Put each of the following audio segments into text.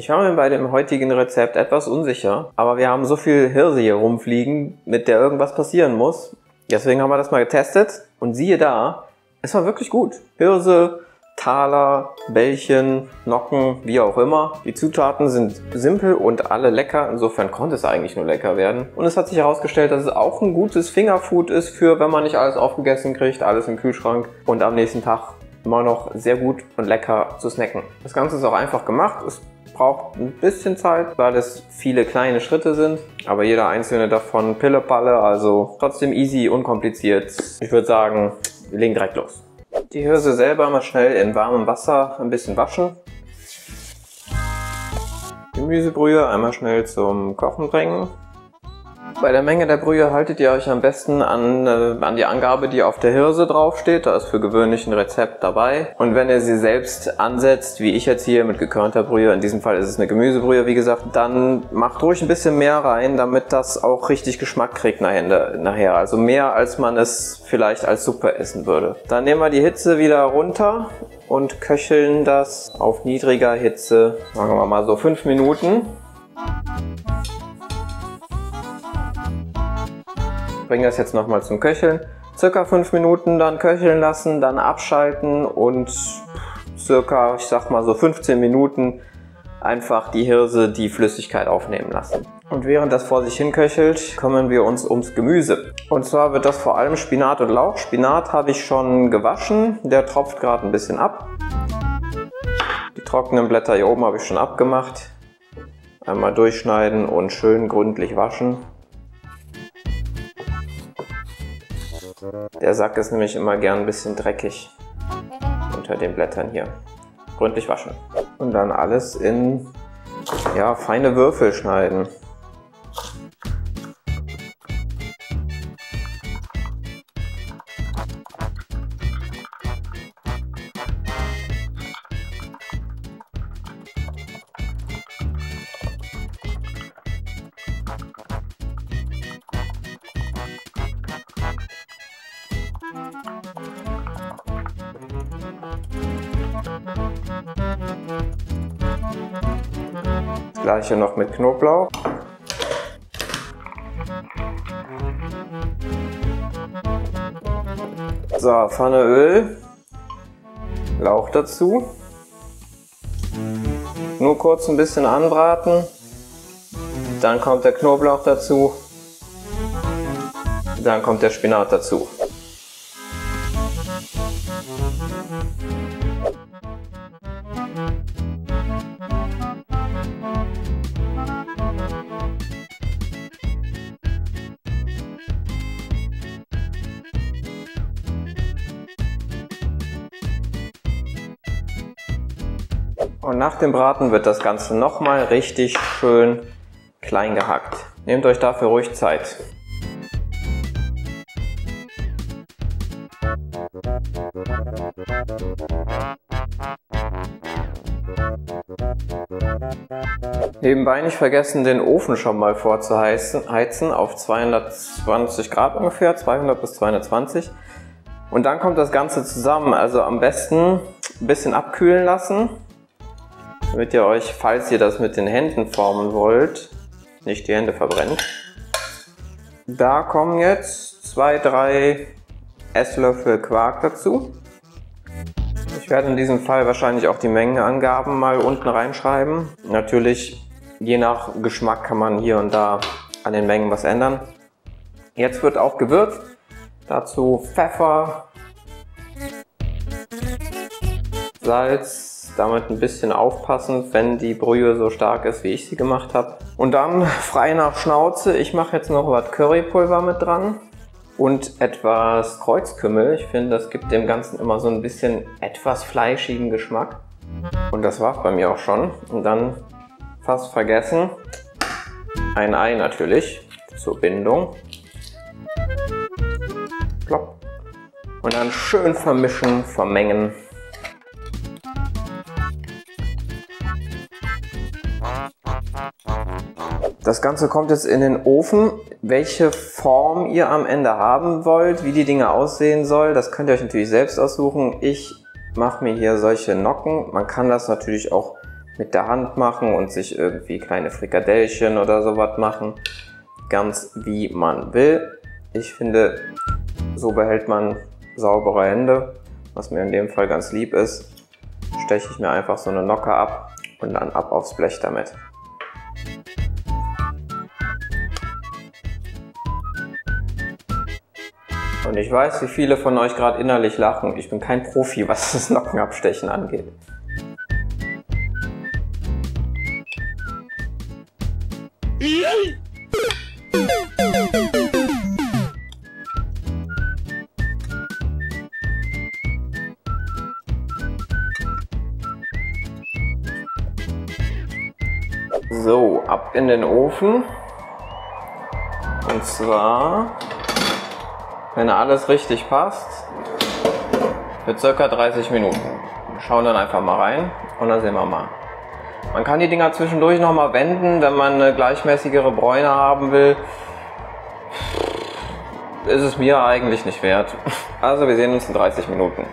Ich war mir bei dem heutigen Rezept etwas unsicher, aber wir haben so viel Hirse hier rumfliegen, mit der irgendwas passieren muss. Deswegen haben wir das mal getestet und siehe da, es war wirklich gut. Hirse, Taler, Bällchen, Nocken, wie auch immer. Die Zutaten sind simpel und alle lecker, insofern konnte es eigentlich nur lecker werden. Und es hat sich herausgestellt, dass es auch ein gutes Fingerfood ist für, wenn man nicht alles aufgegessen kriegt, alles im Kühlschrank und am nächsten Tag immer noch sehr gut und lecker zu snacken. Das Ganze ist auch einfach gemacht. Es braucht ein bisschen Zeit, weil es viele kleine Schritte sind, aber jeder einzelne davon Pille-Palle, also trotzdem easy, unkompliziert. Ich würde sagen, wir legen direkt los. Die Hirse selber mal schnell in warmem Wasser ein bisschen waschen. Gemüsebrühe einmal schnell zum Kochen bringen. Bei der Menge der Brühe haltet ihr euch am besten an die Angabe, die auf der Hirse draufsteht. Da ist für gewöhnlich ein Rezept dabei. Und wenn ihr sie selbst ansetzt, wie ich jetzt hier mit gekörnter Brühe, in diesem Fall ist es eine Gemüsebrühe, wie gesagt, dann macht ruhig ein bisschen mehr rein, damit das auch richtig Geschmack kriegt nachher. Also mehr, als man es vielleicht als Suppe essen würde. Dann nehmen wir die Hitze wieder runter und köcheln das auf niedriger Hitze, sagen wir mal so 5 Minuten. Bringen das jetzt nochmal zum Köcheln. Circa 5 Minuten dann köcheln lassen, dann abschalten und circa, ich sag mal so 15 Minuten einfach die Hirse die Flüssigkeit aufnehmen lassen. Und während das vor sich hin köchelt, kümmern wir uns ums Gemüse. Und zwar wird das vor allem Spinat und Lauch. Spinat habe ich schon gewaschen, der tropft gerade ein bisschen ab. Die trockenen Blätter hier oben habe ich schon abgemacht. Einmal durchschneiden und schön gründlich waschen. Der Sack ist nämlich immer gern ein bisschen dreckig unter den Blättern hier. Gründlich waschen. Und dann alles in feine Würfel schneiden. Das gleiche noch mit Knoblauch. So, Pfanne Öl, Lauch dazu. Nur kurz ein bisschen anbraten. Dann kommt der Knoblauch dazu. Dann kommt der Spinat dazu. Und nach dem Braten wird das Ganze nochmal richtig schön klein gehackt. Nehmt euch dafür ruhig Zeit. Nebenbei nicht vergessen, den Ofen schon mal vorzuheizen auf 220 Grad ungefähr, 200 bis 220. Und dann kommt das Ganze zusammen, also am besten ein bisschen abkühlen lassen, damit ihr euch, falls ihr das mit den Händen formen wollt, nicht die Hände verbrennt. Da kommen jetzt 2-3 Esslöffel Quark dazu. Ich werde in diesem Fall wahrscheinlich auch die Mengenangaben mal unten reinschreiben. Natürlich, je nach Geschmack kann man hier und da an den Mengen was ändern. Jetzt wird auch gewürzt. Dazu Pfeffer, Salz. Damit ein bisschen aufpassen, wenn die Brühe so stark ist, wie ich sie gemacht habe. Und dann frei nach Schnauze. Ich mache jetzt noch was Currypulver mit dran und etwas Kreuzkümmel. Ich finde, das gibt dem Ganzen immer so ein bisschen etwas fleischigen Geschmack. Und das war's bei mir auch schon. Und dann, fast vergessen, ein Ei natürlich zur Bindung. Plopp. Und dann schön vermischen, vermengen. Das Ganze kommt jetzt in den Ofen. Welche Form ihr am Ende haben wollt, wie die Dinge aussehen soll, das könnt ihr euch natürlich selbst aussuchen. Ich mache mir hier solche Nocken. Man kann das natürlich auch mit der Hand machen und sich irgendwie kleine Frikadellchen oder sowas machen. Ganz wie man will. Ich finde, so behält man saubere Hände, was mir in dem Fall ganz lieb ist. Steche ich mir einfach so eine Nocke ab und dann ab aufs Blech damit. Und ich weiß, wie viele von euch gerade innerlich lachen. Ich bin kein Profi, was das Nockenabstechen angeht. So, ab in den Ofen. Und zwar, wenn alles richtig passt, für ca. 30 Minuten. Wir schauen dann einfach mal rein und dann sehen wir mal. Man kann die Dinger zwischendurch noch mal wenden, wenn man eine gleichmäßigere Bräune haben will. Ist es mir eigentlich nicht wert. Also wir sehen uns in 30 Minuten.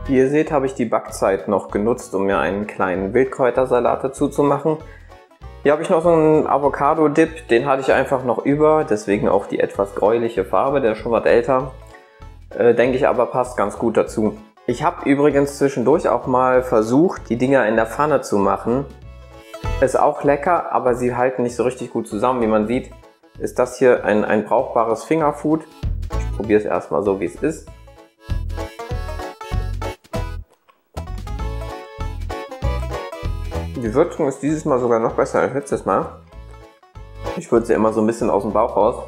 Wie ihr seht, habe ich die Backzeit noch genutzt, um mir einen kleinen Wildkräutersalat dazu zu machen. Hier habe ich noch so einen Avocado-Dip, den hatte ich einfach noch über, deswegen auch die etwas gräuliche Farbe, der ist schon was älter. Denke ich aber passt ganz gut dazu. Ich habe übrigens zwischendurch auch mal versucht, die Dinger in der Pfanne zu machen. Ist auch lecker, aber sie halten nicht so richtig gut zusammen. Wie man sieht, ist das hier ein brauchbares Fingerfood. Ich probiere es erstmal so, wie es ist. Die Würzung ist dieses Mal sogar noch besser als letztes Mal. Ich würze immer so ein bisschen aus dem Bauch raus.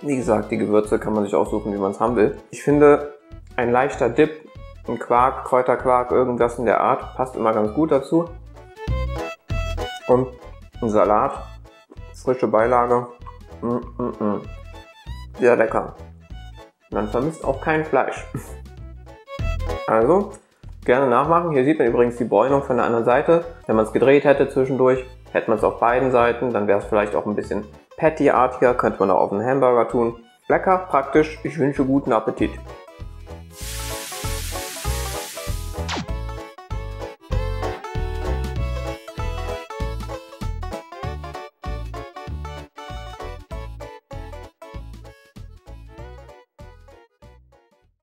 Wie gesagt, die Gewürze kann man sich aussuchen, wie man es haben will. Ich finde, ein leichter Dip, ein Quark, Kräuterquark, irgendwas in der Art, passt immer ganz gut dazu. Und ein Salat, frische Beilage, sehr lecker. Man vermisst auch kein Fleisch. Also, gerne nachmachen. Hier sieht man übrigens die Bräunung von der anderen Seite. Wenn man es gedreht hätte zwischendurch, hätte man es auf beiden Seiten. Dann wäre es vielleicht auch ein bisschen Patty-artiger. Könnte man auch auf einen Hamburger tun. Lecker, praktisch. Ich wünsche guten Appetit.